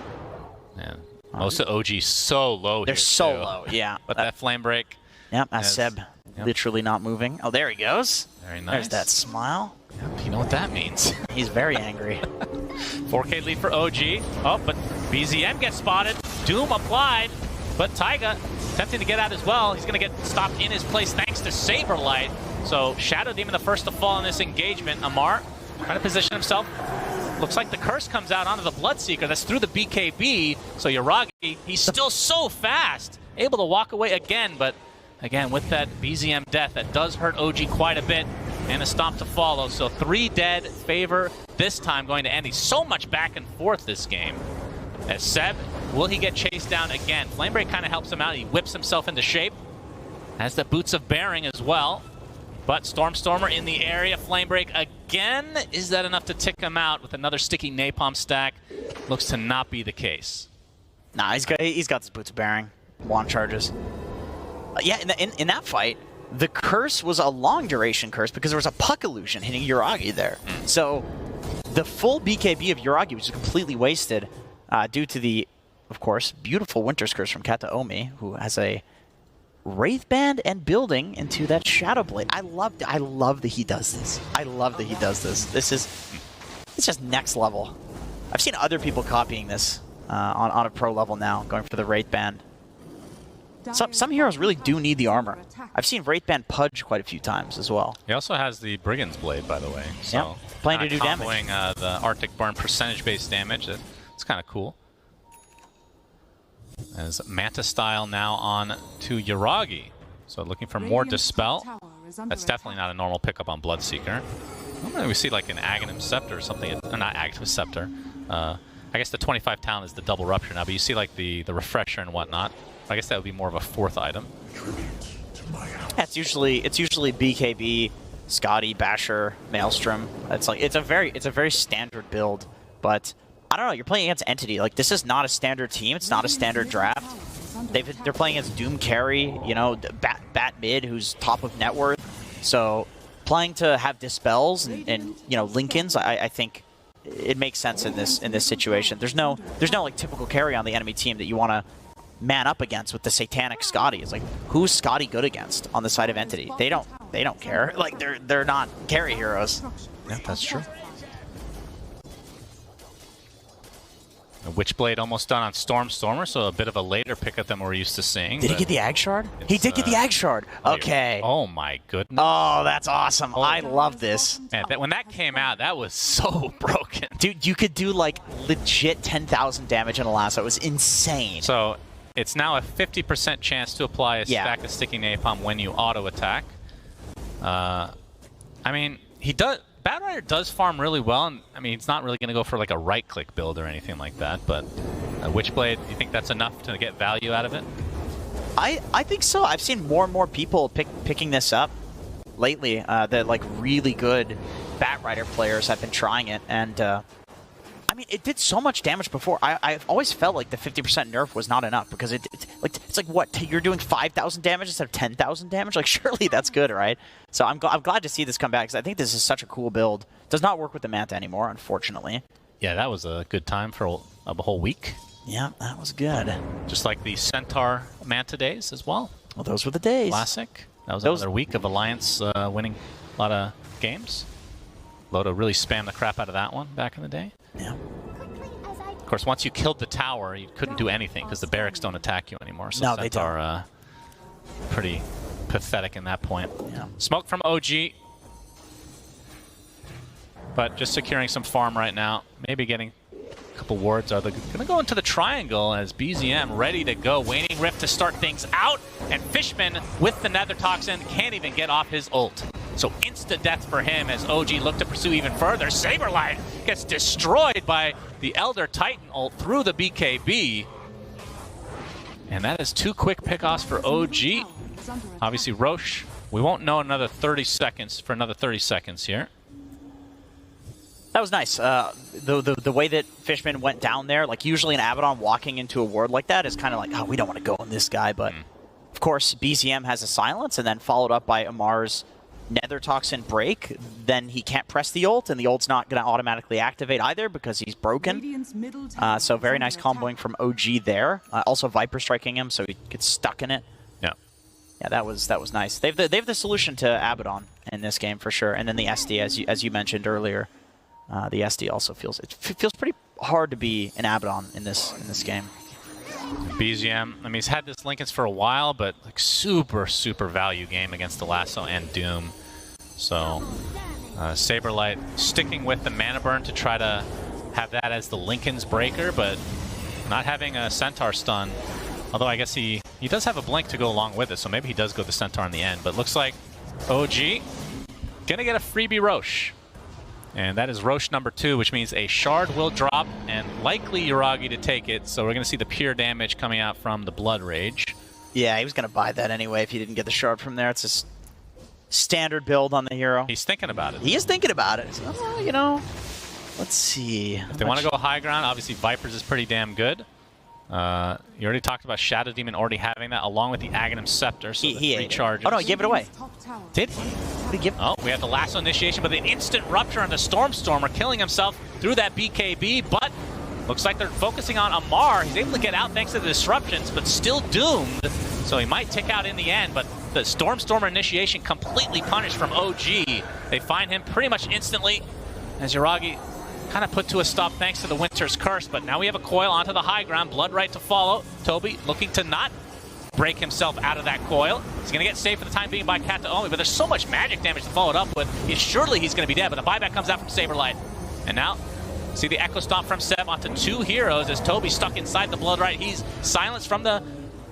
Speaker 3: Yeah, most of OG so low.
Speaker 4: They're so low, yeah.
Speaker 3: But that flame break.
Speaker 4: Yep, that's Seb literally not moving. Oh, there he goes.
Speaker 3: Very nice.
Speaker 4: There's that smile.
Speaker 3: Yep, you know what that means.
Speaker 4: He's very angry.
Speaker 3: 4K lead for OG. Oh, but BZM gets spotted. Doom applied. But Taiga attempting to get out as well. He's going to get stopped in his place thanks to Saberlight. So Shadow Demon the first to fall in this engagement. Amar trying to position himself. Looks like the curse comes out onto the Bloodseeker. That's through the BKB. So Yuragi, he's still so fast. Able to walk away again. But again, with that BZM death, that does hurt OG quite a bit. And a stomp to follow. So 3 dead, favor this time going to Andy. So much back and forth this game. As Seb, will he get chased down again? Flamebreak kind of helps him out. He whips himself into shape. Has the Boots of Bearing as well. But Stormstormer in the area. Flamebreak again. Is that enough to tick him out with another sticky napalm stack? Looks to not be the case.
Speaker 4: Nah, he's got his Boots of Bearing. Wand charges. Yeah, in that fight, the curse was a long duration curse because there was a puck illusion hitting Yuragi there. So the full BKB of Yuragi was completely wasted due to the, of course, beautiful Winter's Curse from Kataomi, who has a Wraith Band and building into that Shadow Blade. I love that he does this. I love that he does this. It's just next level. I've seen other people copying this on a pro level now, going for the Wraith Band. Some heroes really do need the armor. I've seen Wraith Band pudge quite a few times as well.
Speaker 3: He also has the Brigand's Blade, by the way. So
Speaker 4: yep, playing to do damage.
Speaker 3: The Arctic Burn percentage-based damage. It's kind of cool. As Manta Style now on to Yuragi. So looking for more Dispel. That's definitely not a normal pickup on Bloodseeker. Normally we see like an Aghanim Scepter or something. Not Aghanim Scepter. I guess the 25 talent is the double rupture now, but you see like the refresher and whatnot. I guess that would be more of a 4th item.
Speaker 4: Yeah, it's usually BKB, Scotty, Basher, Maelstrom. It's a very standard build, but I don't know. You're playing against Entity. Like, this is not a standard team. It's not a standard draft. They're playing against Doom Carry. Bat mid, who's top of net worth. So playing to have dispels and Lincolns, I think it makes sense in this situation. There's no like typical carry on the enemy team that you want to man up against with the Satanic Scotty. It's like, who's Scotty good against on the side of Entity? They don't care. Like, they're not carry heroes.
Speaker 3: Yeah, that's true. A Witchblade almost done on Stormstormer, so a bit of a later pickup than we're used to seeing.
Speaker 4: Did he get the Ag Shard? He did get the Ag Shard. Okay.
Speaker 3: Oh my goodness.
Speaker 4: Oh, that's awesome. I love this.
Speaker 3: Man, when that came out, that was so broken.
Speaker 4: Dude, you could do like legit 10,000 damage in a lasso. It was insane.
Speaker 3: So it's now a 50% chance to apply a stack of sticky napalm when you auto attack. I mean, Batrider does farm really well, and I mean, he's not really going to go for like a right-click build or anything like that, but Witchblade, you think that's enough to get value out of it?
Speaker 4: I think so. I've seen more and more people picking this up lately. That like really good Batrider players have been trying it, and I mean, it did so much damage before. I've always felt like the 50% nerf was not enough because it's like what, you're doing 5,000 damage instead of 10,000 damage? Like, surely that's good, right? So I'm glad to see this come back because I think this is such a cool build. Does not work with the Manta anymore, unfortunately.
Speaker 3: Yeah, that was a good time for a whole week.
Speaker 4: Yeah, that was good.
Speaker 3: Just like the Centaur Manta days as well.
Speaker 4: Well, those were the days.
Speaker 3: Classic. That was another week of Alliance winning a lot of games. Loto really spammed the crap out of that one back in the day.
Speaker 4: Yeah.
Speaker 3: Of course, once you killed the tower, you couldn't do anything because the barracks don't attack you anymore. So
Speaker 4: no, they don't.
Speaker 3: are pretty pathetic in that point.
Speaker 4: Yeah.
Speaker 3: Smoke from OG. But just securing some farm right now. Maybe getting a couple wards. Are they going to go into the triangle as BZM ready to go. Waning Rift to start things out. And Fishman with the Nether Toxin can't even get off his ult. So insta-death for him as OG look to pursue even further. Saberlight gets destroyed by the Elder Titan ult through the BKB. And that is 2 quick pickoffs for OG. Obviously, Roche, we won't know another 30 seconds for another 30 seconds here.
Speaker 4: That was nice. The way that Fishman went down there, like usually an Abaddon walking into a ward like that is kind of like, oh, we don't want to go on this guy. But of course, BZM has a silence and then followed up by Amar's Nether Toxin break. Then he can't press the ult, and the ult's not going to automatically activate either because he's broken. So very nice comboing from OG there. Also Viper striking him, so he gets stuck in it.
Speaker 3: Yeah.
Speaker 4: Yeah, that was nice. They have the solution to Abaddon in this game for sure, and then the SD as you mentioned earlier. The SD also feels pretty hard to be an Abaddon in this game.
Speaker 3: BZM, I mean, he's had this Linken's for a while, but like super value game against the Lasso and Doom. So Saberlight sticking with the mana burn to try to have that as the Linken's breaker, but not having a Centaur stun. Although I guess he does have a blink to go along with it, so maybe he does go the Centaur in the end. But looks like OG gonna get a freebie Roche. And that is Roche number 2, which means a shard will drop and likely Yuragi to take it. So we're going to see the pure damage coming out from the Blood Rage.
Speaker 4: Yeah, he was going to buy that anyway if he didn't get the shard from there. It's a standard build on the hero.
Speaker 3: He's thinking about it.
Speaker 4: He is thinking about it. So, well, you know, let's see.
Speaker 3: If they want to go high ground, obviously Vipers is pretty damn good. You already talked about Shadow Demon already having that along with the Aghanim Scepter, so he 3 charges.
Speaker 4: Oh no, he gave it away.
Speaker 3: Did he? Oh, we have the Lasso initiation, but the instant rupture on the Stormstormer killing himself through that BKB, but looks like they're focusing on Amar. He's able to get out thanks to the disruptions, but still doomed, so he might tick out in the end, but the Stormstormer initiation completely punished from OG. They find him pretty much instantly as Yuragi kind of put to a stop thanks to the Winter's Curse, but now we have a coil onto the high ground. Blood right to follow. Toby looking to not break himself out of that coil. He's going to get saved for the time being by Kataomi, but there's so much magic damage to follow it up with. Surely he's going to be dead, but the buyback comes out from Saberlight. And now, see the Echo Stomp from Seb onto 2 heroes as Toby stuck inside the Blood right. He's silenced from the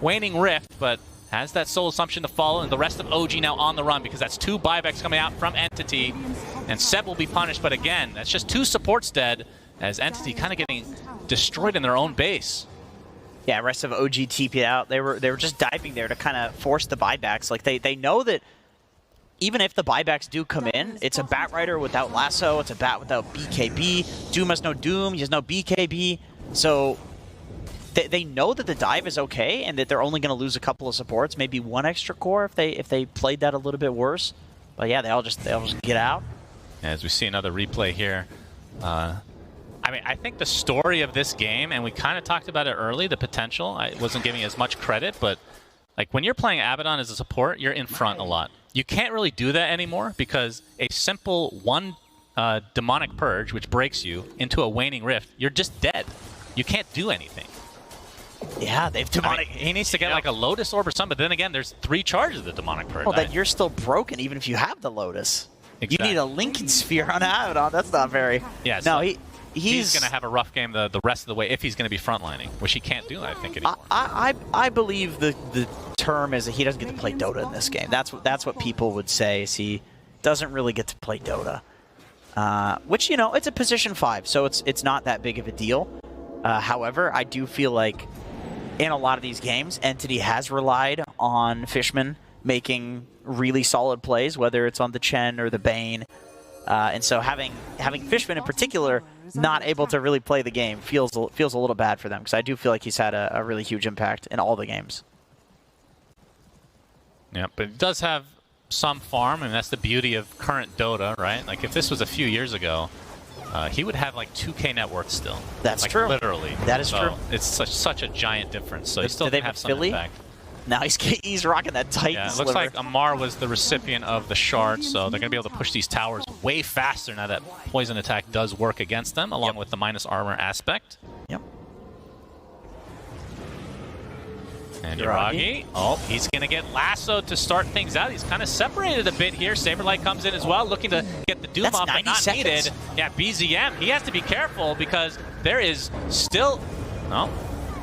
Speaker 3: Waning Rift, but has that Soul Assumption to follow, and the rest of OG now on the run because that's 2 buybacks coming out from Entity. And Seb will be punished, but again, that's just 2 supports dead as Entity kind of getting destroyed in their own base.
Speaker 4: Yeah, rest of OG TP'd out. They were just diving there to kind of force the buybacks. Like they know that even if the buybacks do come in, it's a Bat Rider without Lasso, it's a Bat without BKB. Doom has no Doom, he has no BKB. So they know that the dive is okay and that they're only going to lose a couple of supports, maybe 1 extra core if they played that a little bit worse. But yeah, they'll just get out.
Speaker 3: As we see another replay here. I mean, I think the story of this game, and we kind of talked about it early, the potential, I wasn't giving as much credit, but like when you're playing Abaddon as a support, you're in front a lot. You can't really do that anymore because a simple 1 Demonic Purge, which breaks you, into a Waning Rift, you're just dead. You can't do anything.
Speaker 4: Yeah, they've Demonic...
Speaker 3: I mean, he needs to get like a Lotus Orb or something, but then again, there's 3 charges of the Demonic Purge.
Speaker 4: Well, then you're still broken even if you have the Lotus.
Speaker 3: Exactly.
Speaker 4: You need a Linken Sphere on Abaddon. That's not very...
Speaker 3: Yeah,
Speaker 4: no,
Speaker 3: so
Speaker 4: he's
Speaker 3: going to have a rough game the rest of the way if he's going to be frontlining, which he can't do, I think, anymore.
Speaker 4: I believe the term is that he doesn't get to play Dota in this game. That's what people would say, is he doesn't really get to play Dota. Which, you know, it's a position 5, so it's not that big of a deal. However, I do feel like in a lot of these games, Entity has relied on Fishman making really solid plays, whether it's on the Chen or the Bane. And so having Fishman in particular not able to really play the game feels a little bad for them, because I do feel like he's had a really huge impact in all the games.
Speaker 3: Yeah, but it does have some farm, and that's the beauty of current Dota, right? Like if this was a few years ago, he would have like 2K net worth still.
Speaker 4: That's
Speaker 3: like,
Speaker 4: true.
Speaker 3: Literally.
Speaker 4: That is true.
Speaker 3: It's such a giant difference. So he still
Speaker 4: do they
Speaker 3: have some
Speaker 4: Philly?
Speaker 3: impact.
Speaker 4: Now he's rocking that Titan
Speaker 3: Yeah, it
Speaker 4: sliver.
Speaker 3: looks like Amar was the recipient of the shard, so they're going to be able to push these towers way faster now that poison attack does work against them, along with the minus armor aspect.
Speaker 4: Yep.
Speaker 3: And Yuragi, oh, he's going to get lassoed to start things out. He's kind of separated a bit here. Saberlight comes in as well, looking to get the Doom off, but not needed. Yeah, BZM, he has to be careful because there is still... Oh,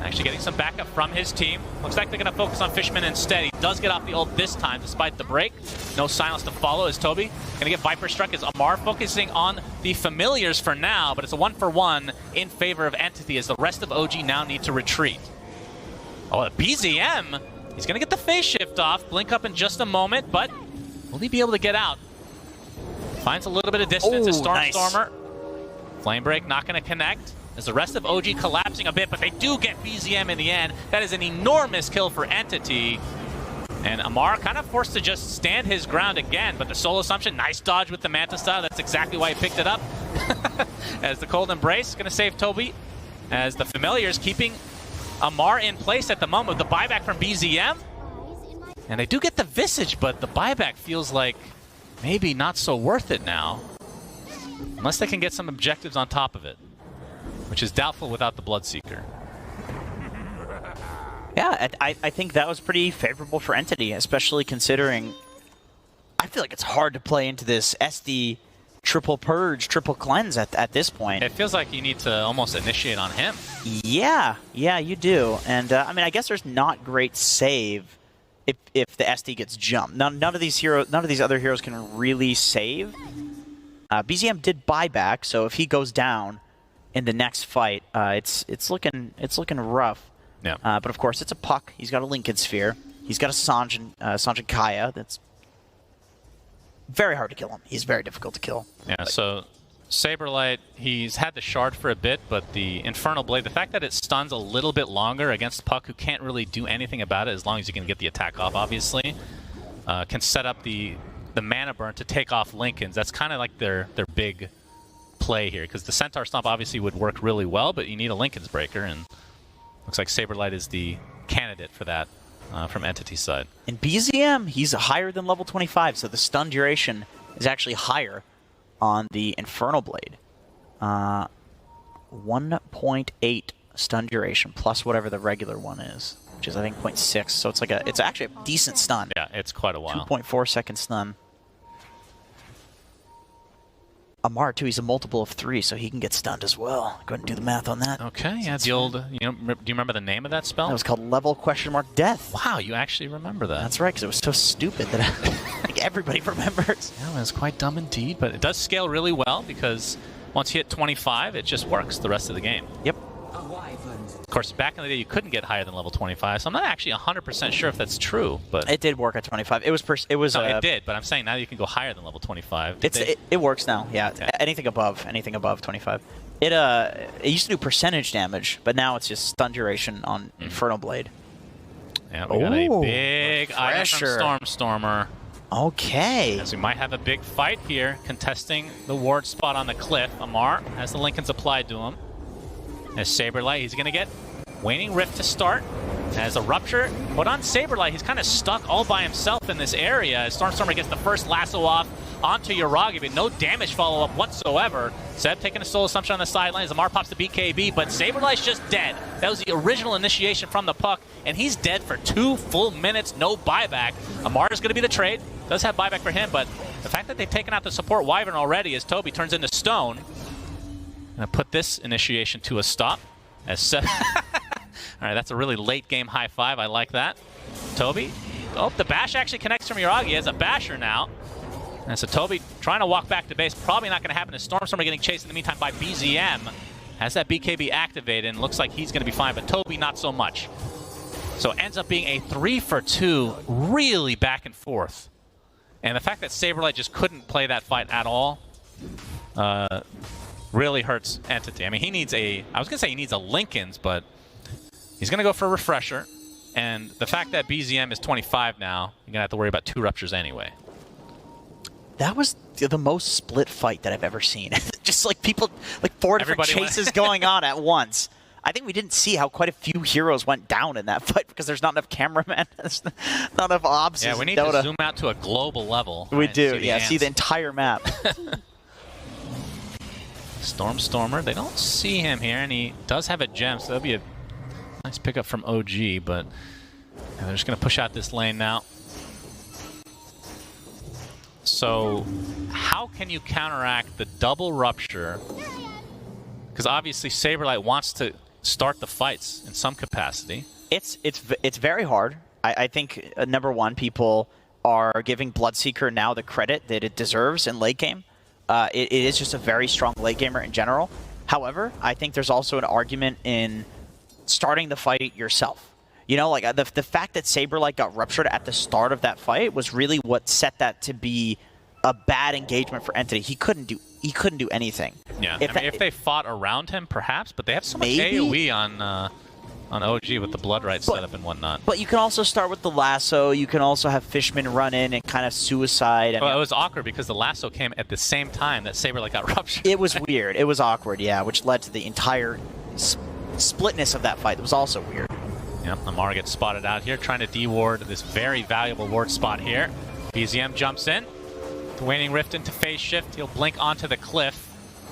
Speaker 3: actually getting some backup from his team. Looks like they're going to focus on Fishman instead. He does get off the ult this time, despite the break. No silence to follow as Toby going to get Viper struck as Amar focusing on the familiars for now, but it's a 1-for-1 in favor of Entity as the rest of OG now need to retreat. Oh, BZM, he's going to get the phase shift off. Blink up in just a moment, but will he be able to get out? Finds a little bit of distance as Stormstormer. Flame Break not going to connect. As the rest of OG collapsing a bit, but they do get BZM in the end. That is an enormous kill for Entity. And Amar kind of forced to just stand his ground again, but the Soul Assumption, nice dodge with the Manta style. That's exactly why he picked it up. As the Cold Embrace going to save Toby. As the Familiars keeping Amar in place at the moment with the buyback from BZM. And they do get the Visage, but the buyback feels like maybe not so worth it now. Unless they can get some objectives on top of it, which is doubtful without the Bloodseeker.
Speaker 4: Yeah, I think that was pretty favorable for Entity, especially considering I feel like it's hard to play into this SD triple purge, triple cleanse at this point.
Speaker 3: It feels like you need to almost initiate on him.
Speaker 4: Yeah, you do. And I mean, I guess there's not great save if the SD gets jumped. None of these other heroes can really save. BZM did buy back, so if he goes down in the next fight, it's looking rough.
Speaker 3: Yeah.
Speaker 4: But of course, it's a Puck. He's got a Lincoln Sphere. He's got a Sanjin Kaya. That's very hard to kill him. He's very difficult to kill.
Speaker 3: Yeah, so Saberlight, he's had the shard for a bit, but the Infernal Blade, the fact that it stuns a little bit longer against Puck, who can't really do anything about it as long as you can get the attack off, obviously, can set up the mana burn to take off Lincolns. That's kind of like their big play here, because the Centaur Stomp obviously would work really well, but you need a Lincoln's Breaker, and looks like Saberlight is the candidate for that from Entity's side.
Speaker 4: In BZM, he's higher than level 25, so the stun duration is actually higher on the Infernal Blade. 1.8 stun duration plus whatever the regular one is, which is I think 0.6. So it's actually a decent stun.
Speaker 3: Yeah, it's quite a while.
Speaker 4: 2.4 second stun. Amar too, he's a multiple of 3, so he can get stunned as well. Go ahead and do the math on that.
Speaker 3: Okay, yeah, the old, do you remember the name of that spell?
Speaker 4: That was called level death.
Speaker 3: Wow, you actually remember that.
Speaker 4: That's right, because it was so stupid that I think everybody remembers.
Speaker 3: Yeah, it was quite dumb indeed, but it does scale really well because once you hit 25, it just works the rest of the game.
Speaker 4: Yep.
Speaker 3: Of course, back in the day, you couldn't get higher than level 25, so I'm not actually 100% sure if that's true, but...
Speaker 4: It did work at 25. It was...
Speaker 3: No, it did, but I'm saying now you can go higher than level 25.
Speaker 4: It works now, yeah.
Speaker 3: Okay.
Speaker 4: Anything above 25. It used to do percentage damage, but now it's just stun duration on Infernal Blade.
Speaker 3: Yeah, we got a big item from Stormstormer.
Speaker 4: Okay.
Speaker 3: As we might have a big fight here, contesting the ward spot on the cliff. Amar has the Lincolns applied to him. As Saberlight, he's going to get Waning Rift to start. As a Rupture put on Saberlight, he's kind of stuck all by himself in this area. As Stormstormer gets the first lasso off onto Yuragi, but no damage follow-up whatsoever. Seb taking a Soul Assumption on the sidelines. Amar pops the BKB, but Saberlight's just dead. That was the original initiation from the Puck, and he's dead for 2 full minutes, no buyback. Amar is going to be the trade. Does have buyback for him, but the fact that they've taken out the support Wyvern already as Toby turns into stone. Gonna put this initiation to a stop. As all right, that's a really late game high five. I like that. Toby. Oh, the bash actually connects from Yuragi as a basher now. And so Toby trying to walk back to base. Probably not going to happen. As Stormstormer getting chased in the meantime by BZM. Has that BKB activated and looks like he's going to be fine, but Toby not so much. So it ends up being a 3-for-2, really back and forth. And the fact that Saberlight just couldn't play that fight at all really hurts Entity. I mean, he needs I was going to say he needs a Lincoln's, but he's going to go for a Refresher. And the fact that BZM is 25 now, you're going to have to worry about 2 Ruptures anyway.
Speaker 4: That was the most split fight that I've ever seen. Just like people, like 4 different chases going on at once. I think we didn't see how quite a few heroes went down in that fight because there's not enough cameramen, there's not enough ops.
Speaker 3: Yeah, we need to zoom out to a global level.
Speaker 4: We do, yeah, see the entire map.
Speaker 3: Stormer, they don't see him here, and he does have a gem, so that'll be a nice pickup from OG, but they're just going to push out this lane now. So how can you counteract the double rupture? Because obviously Saberlight wants to start the fights in some capacity.
Speaker 4: It's very hard. I think, number one, people are giving Bloodseeker now the credit that it deserves in late game. It is just a very strong late gamer in general. However, I think there's also an argument in starting the fight yourself. You know, like the fact that Saberlight got ruptured at the start of that fight was really what set that to be a bad engagement for Entity. He couldn't do anything.
Speaker 3: Yeah, if they fought around him, perhaps, but they have so much AoE on OG with the Blood Right setup and whatnot.
Speaker 4: But you can also start with the lasso. You can also have Fishman run in and kind of suicide.
Speaker 3: Well, it was awkward because the lasso came at the same time that Saberlight got ruptured.
Speaker 4: It was weird. It was awkward, yeah, which led to the entire splitness of that fight. It was also weird.
Speaker 3: Yep, Amar gets spotted out here, trying to de-ward this very valuable ward spot here. BZM jumps in. The Waning Rift into phase shift. He'll blink onto the cliff.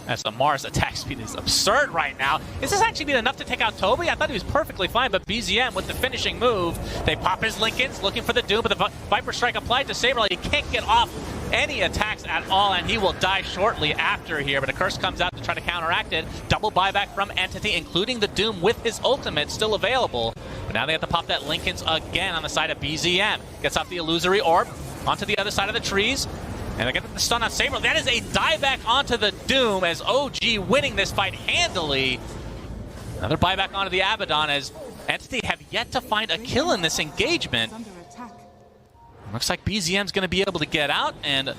Speaker 3: As Amar's attack speed is absurd right now. Is this actually been enough to take out Toby? I thought he was perfectly fine, but BZM with the finishing move. They pop his Lincolns, looking for the Doom, but the Viper Strike applied to Saberlight. He can't get off any attacks at all, and he will die shortly after here, but a curse comes out to try to counteract it. Double buyback from Entity, including the Doom with his ultimate still available. But now they have to pop that Lincolns again on the side of BZM. Gets off the illusory orb, onto the other side of the trees. And they get the stun on Saber. That is a dieback onto the Doom as OG winning this fight handily. Another buyback onto the Abaddon as Entity have yet to find a kill in this engagement. Looks like BZM's going to be able to get out, and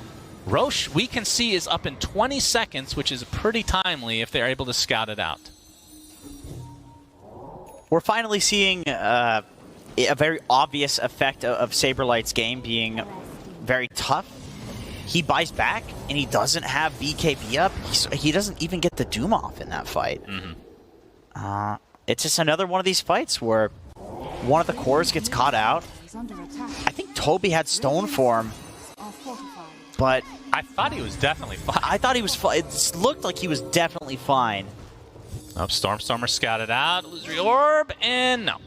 Speaker 3: Roche, we can see, is up in 20 seconds, which is pretty timely if they're able to scout it out.
Speaker 4: We're finally seeing a very obvious effect of Saberlight's game being very tough. He buys back, and he doesn't have BKB up. He doesn't even get the Doom off in that fight. It's just another one of these fights where one of the cores gets caught out. I think Toby had Stone Form, but
Speaker 3: I thought he was definitely fine.
Speaker 4: I thought he was fine. It looked like he was definitely fine.
Speaker 3: Oh, Stormer scouted out. Illusory Orb, and no.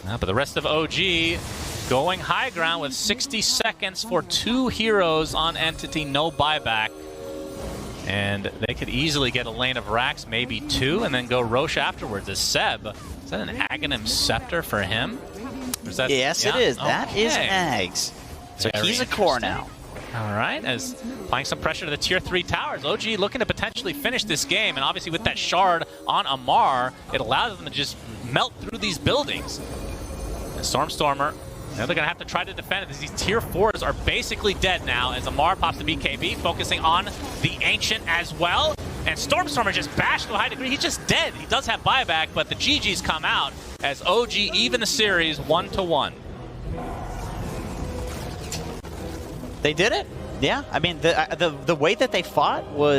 Speaker 3: But the rest of OG going high ground with 60 seconds for 2 heroes on Entity, no buyback. And they could easily get a lane of racks, maybe 2, and then go Roche afterwards as Seb. Is that an Aghanim Scepter for him? Or is that,
Speaker 4: yes, it is. That is Ags. So
Speaker 3: Very
Speaker 4: he's a core now.
Speaker 3: All right, as applying some pressure to the tier 3 towers. OG looking to potentially finish this game, and obviously with that shard on Amar, it allows them to just melt through these buildings. And Stormer, now they're going to have to try to defend it, as these tier 4s are basically dead now, as Amar pops the BKB, focusing on the Ancient as well. And Stormer just bashed to a high degree. He's just dead. He does have buyback, but the GGs come out as OG even the series 1-1.
Speaker 4: They did it. Yeah, I mean, the way that they fought was